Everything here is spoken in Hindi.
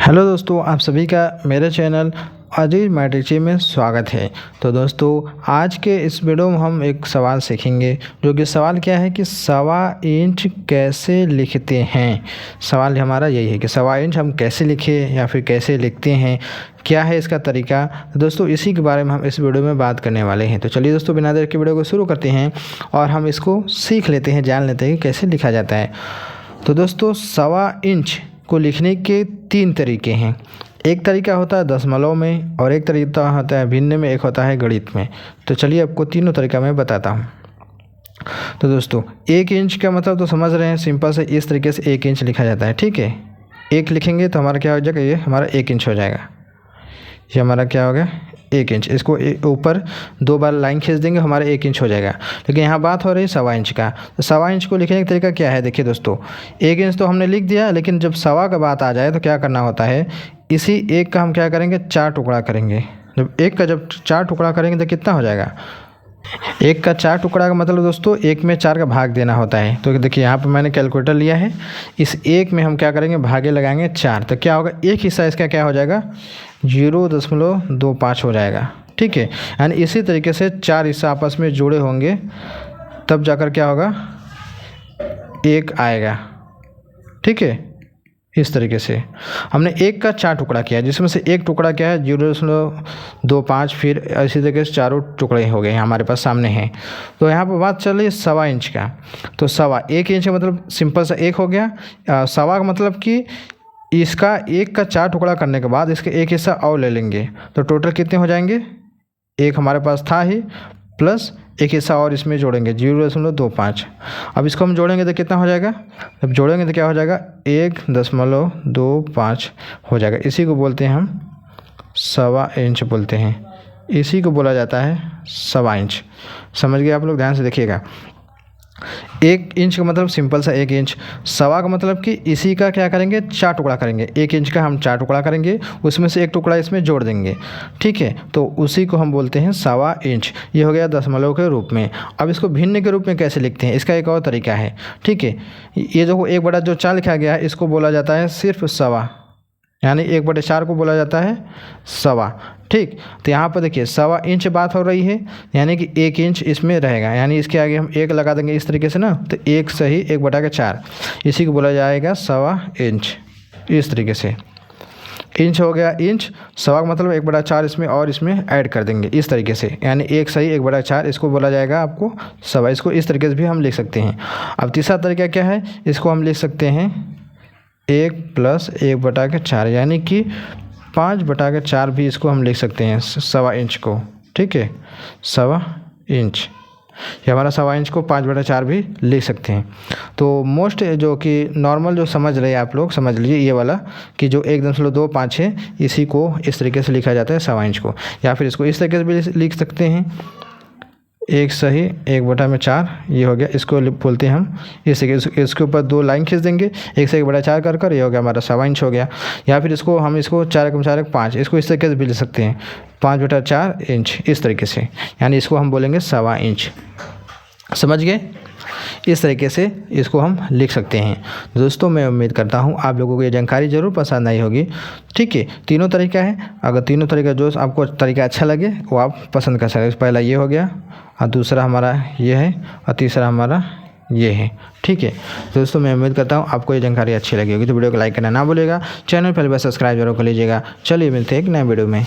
हेलो दोस्तों, आप सभी का मेरे चैनल अजीज मैट्रिक्स में स्वागत है। तो दोस्तों, आज के इस वीडियो में हम एक सवाल सीखेंगे, जो कि सवाल क्या है कि सवा इंच कैसे लिखते हैं। सवाल हमारा यही है कि सवा इंच हम कैसे लिखें या फिर कैसे लिखते हैं, क्या है इसका तरीका। तो दोस्तों, इसी के बारे में हम इस वीडियो में बात करने वाले हैं। तो चलिए दोस्तों, बिना देर के वीडियो को शुरू करते हैं और हम इसको सीख लेते हैं, जान लेते हैं कि कैसे लिखा जाता है। तो दोस्तों, सवा इंच को लिखने के 3 तरीके हैं। एक तरीका होता है दशमलव में, और एक तरीका होता है भिन्न में, एक होता है गणित में। तो चलिए आपको तीनों तरीका मैं बताता हूँ। तो दोस्तों, 1 इंच का मतलब तो समझ रहे हैं, सिंपल से इस तरीके से 1 इंच लिखा जाता है। ठीक है, 1 लिखेंगे तो हमारा क्या हो जाएगा, ये हमारा 1 इंच हो जाएगा। ये हमारा क्या हो गया, 1 इंच। इसको ऊपर 2 बार लाइन खींच देंगे, हमारा 1 इंच हो जाएगा। लेकिन यहाँ बात हो रही है सवा इंच का। तो सवा इंच को लिखने का तरीका क्या है, देखिए दोस्तों, 1 इंच तो हमने लिख दिया, लेकिन जब सवा का बात आ जाए तो क्या करना होता है, इसी 1 का हम क्या करेंगे, 4 टुकड़ा करेंगे। जब 1 का जब 4 टुकड़ा करेंगे तो कितना हो जाएगा, 1 का 4 टुकड़ा का मतलब दोस्तों 1 में 4 का भाग देना होता है। तो देखिए यहाँ पर मैंने कैलकुलेटर लिया है, इस 1 में हम क्या करेंगे, भागे लगाएंगे 4। तो क्या होगा, एक हिस्सा इसका क्या हो जाएगा, 0.25 हो जाएगा। ठीक है, यानी इसी तरीके से 4 हिस्सा आपस में जुड़े होंगे, तब जाकर क्या होगा, 1 आएगा। ठीक है, इस तरीके से हमने 1 का 4 टुकड़ा किया, जिसमें से एक टुकड़ा क्या है 0.25, फिर इसी तरीके से चारों टुकड़े हो गए हमारे पास सामने हैं। तो यहाँ पर बात चल रही है सवा इंच का। तो सवा 1 इंच का मतलब सिंपल सा 1 हो गया। सवा का मतलब कि इसका 1 का 4 टुकड़ा करने के बाद इसके एक हिस्सा और ले लेंगे, तो टोटल कितने हो जाएंगे, 1 हमारे पास था ही, प्लस एक हिस्सा और इसमें जोड़ेंगे 0.25। अब इसको हम जोड़ेंगे तो कितना हो जाएगा, जब जोड़ेंगे तो क्या हो जाएगा, 1.25 हो जाएगा। इसी को बोलते हैं हम सवा इंच बोलते हैं, इसी को बोला जाता है सवा इंच। समझ गए आप लोग, ध्यान से देखिएगा। 1 इंच का मतलब सिंपल सा 1 इंच। सवा का मतलब कि इसी का क्या करेंगे, 4 टुकड़ा करेंगे। 1 इंच का हम 4 टुकड़ा करेंगे, उसमें से एक टुकड़ा इसमें जोड़ देंगे। ठीक है, तो उसी को हम बोलते हैं सवा इंच। ये हो गया दशमलव के रूप में। अब इसको भिन्न के रूप में कैसे लिखते हैं, इसका एक और तरीका है। ठीक है, ये जो 1/4 लिखा गया है, इसको बोला जाता है सिर्फ सवा, यानी 1/4 को बोला जाता है सवा। ठीक, तो यहाँ पर देखिए सवा इंच बात हो रही है, यानी कि 1 इंच इसमें रहेगा, यानी इसके आगे हम 1 लगा देंगे इस तरीके से ना, तो 1 सही 1/4, इसी को बोला जाएगा सवा इंच। इस तरीके से इंच हो गया इंच, सवा का मतलब 1/4 इसमें और इसमें ऐड कर देंगे इस तरीके से, यानी 1 सही 1/4, इसको बोला जाएगा आपको सवा। इसको इस तरीके से भी हम लिख सकते हैं। अब तीसरा तरीका क्या है, इसको हम लिख सकते हैं 1 + 1/4, यानी कि 5/4 भी इसको हम लिख सकते हैं सवा इंच को। ठीक है, सवा इंच, ये हमारा सवा इंच को 5/4 भी लिख सकते हैं। तो मोस्ट जो कि नॉर्मल जो समझ रहे हैं आप लोग, समझ लीजिए ये वाला कि जो 1.25 है, इसी को इस तरीके से लिखा जाता है सवा इंच को। या फिर इसको इस तरीके से भी लिख सकते हैं, 1 सही 1/4, ये हो गया, इसको बोलते हैं हम इस तरीके। इसके ऊपर 2 लाइन खींच देंगे, 1 से 1/4 कर ये हो गया हमारा सवा इंच हो गया। या फिर इसको हम 4 × 4 = 5, इसको इस तरीके से भी लिख सकते हैं 5/4 इंच, इस तरीके से, यानी इसको हम बोलेंगे सवा इंच। समझ गए, इस तरीके से इसको हम लिख सकते हैं। दोस्तों, मैं उम्मीद करता हूँ आप लोगों को ये जानकारी ज़रूर पसंद आई होगी। ठीक है, तीनों तरीका है, अगर तीनों तरीका जो आपको तरीका अच्छा लगे वो आप पसंद कर सकते हैं। पहला ये हो गया, और दूसरा हमारा ये है, और तीसरा हमारा ये है। ठीक है दोस्तों, मैं उम्मीद करता हूँ आपको ये जानकारी अच्छी लगी होगी। तो वीडियो को लाइक करना ना भूलिएगा, चैनल पहले बार सब्सक्राइब जरूर कर लीजिएगा। चलिए मिलते हैं एक नए वीडियो में।